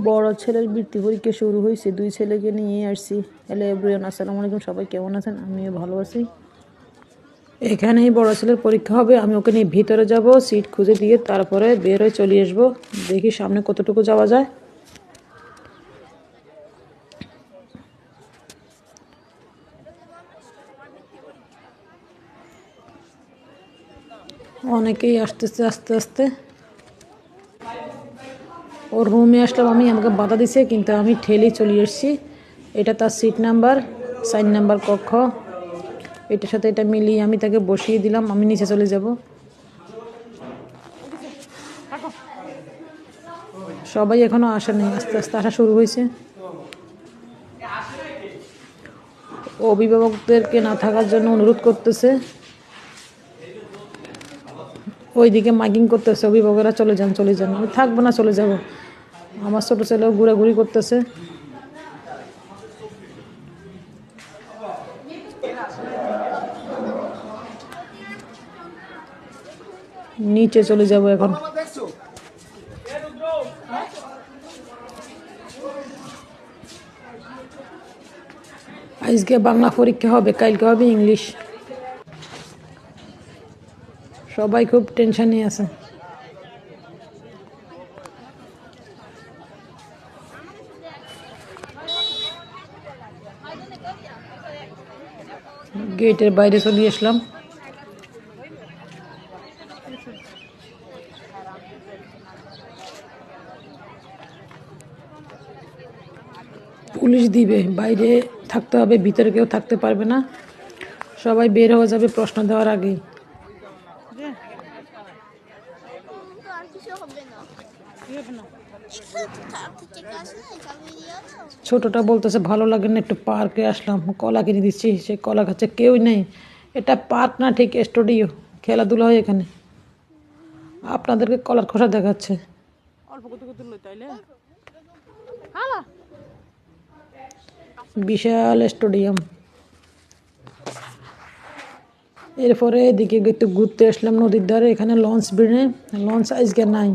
বড় ছেলের বৃত্তি পরীক্ষা শুরু হয়েছে, 2 ছেলেকে নিয়ে আসছি। হ্যালো এভরিওয়ান, আসসালামু আলাইকুম। সবাই কেমন আছেন? আমিও ভালো আছি। এখানেই বড় ছেলের পরীক্ষা হবে। আমি ওকে নিয়ে ভিতরে যাব, সিট খুঁজে দিয়ে তারপরে বের হয়ে চলে আসবো। দেখি সামনে কতটুকু যাওয়া যায়। অনেকেই আসতেছে আস্তে আস্তে। ওর রুমে আসলাম আমি, আমাকে বাধা দিছে, কিন্তু আমি ঠেলেই চলে এসেছি। এটা তার সিট নাম্বার, 4 নাম্বার কক্ষ। এটার সাথে এটা মিলিয়ে আমি তাকে বসিয়ে দিলাম। আমি নিচে চলে যাব। সবাই এখনো আসেনি, আস্তে আস্তে আসা শুরু হয়েছে। অভিভাবকদেরকে না থাকার জন্য অনুরোধ করতেছে। ওইদিকে মাইকিং করতেছে, অভিভাবকেরা চলে যান চলে যান। আমি থাকবো না, চলে যাব। আমার ছোটো ছেলেও ঘোরাঘুরি করতেছে। নিচে চলে যাব এখন। আজকে বাংলা পরীক্ষা হবে, কালকে হবে ইংলিশ। সবাই খুব টেনশনে আছে। গেটের বাইরে চলে আসলাম। পুলিশ দিবে, বাইরে থাকতে হবে, ভিতরে কেউ থাকতে পারবে না। সবাই বের হয়ে যাবে প্রশ্ন দেওয়ার আগেই। ছোটটা বলতেছে ভালো লাগে না, একটু পার্কে আসলাম, কলা কিনে দিচ্ছি, সে কলা খাচ্ছে। কেউই নেই, এটা পার্ক না, ঠিক স্টুডিও, খেলাধুলা হয় এখানে। আপনাদেরকে কলার খোসা দেখাচ্ছে। বিশাল স্টেডিয়াম। এরপরে এদিকে একটু ঘুরতে আসলাম নদীর ধারে। এখানে লঞ্চ বেড়ে, লঞ্চ আজকে নাই।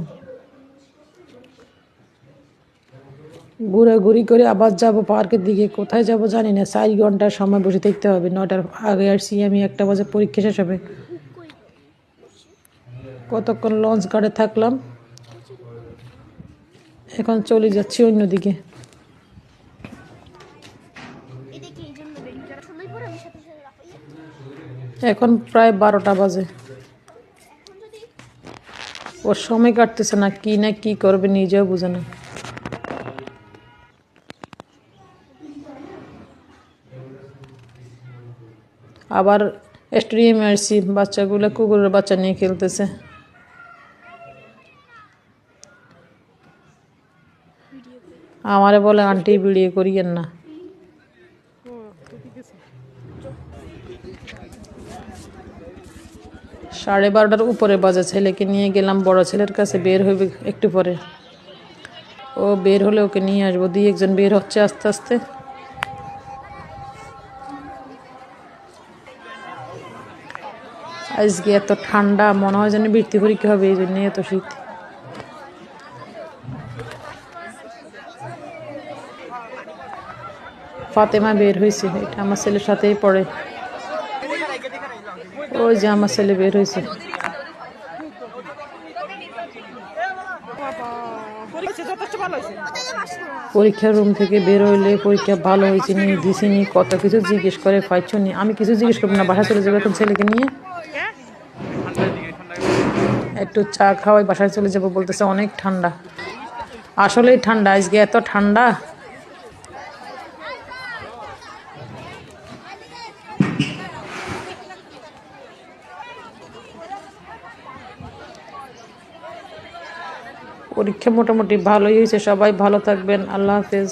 ঘোরাঘুরি করে আবার যাব পার্কের দিকে। কোথায় যাব জানি না। 4 ঘন্টার সময় বসে থাকতে হবে। 9টার আগে আসছি আমি, 1টা বাজে পরীক্ষা শেষ হবে। কতক্ষণ লঞ্চ ঘাটে থাকলাম, এখন চলে যাচ্ছি অন্যদিকে। এখন প্রায় 12টা বাজে। ওর সময় কাটতেছে না কি করবে নিজেও বুঝে না। আবার স্টেডিয়ামে আসছি, বাচ্চাগুলো কুকুরের বাচ্চা নিয়ে খেলতেছে। আমারে বলে আন্টি ভিডিও করিয়েন না। সাড়ে 12টার উপরে বাজে। ছেলেকে নিয়ে গেলাম বড় ছেলের কাছে, বের হইবে একটু পরে। ও বের হলে ওকে নিয়ে আসবো। 2-1 বের হচ্ছে আস্তে আস্তে। আজকে এত ঠান্ডা, মনে হয় যেন বৃত্তি পরীক্ষা হবে, এই জন্য এত শীত। ফাতেমা বের হয়েছে, এটা আমার ছেলের সাথেই পড়ে। ওই যে আমার ছেলে বের হয়েছে। পরীক্ষার রুম থেকে বের হইলে পরীক্ষা ভালো হয়েছে নি, দিছি নি, কত কিছু জিজ্ঞেস করে, পাইছ নি। আমি কিছু জিজ্ঞেস করবো না, বাসায় চলে যাবো এখন ছেলেকে নিয়ে। একটু চা খাওয়াই বাসায় চলে যাবো বলতেছে, অনেক ঠান্ডা। আসলেই ঠান্ডা, আজকে এত ঠান্ডা। পরীক্ষা মোটামুটি ভালোই হয়েছে। সবাই ভালো থাকবেন। আল্লাহ হাফেজ।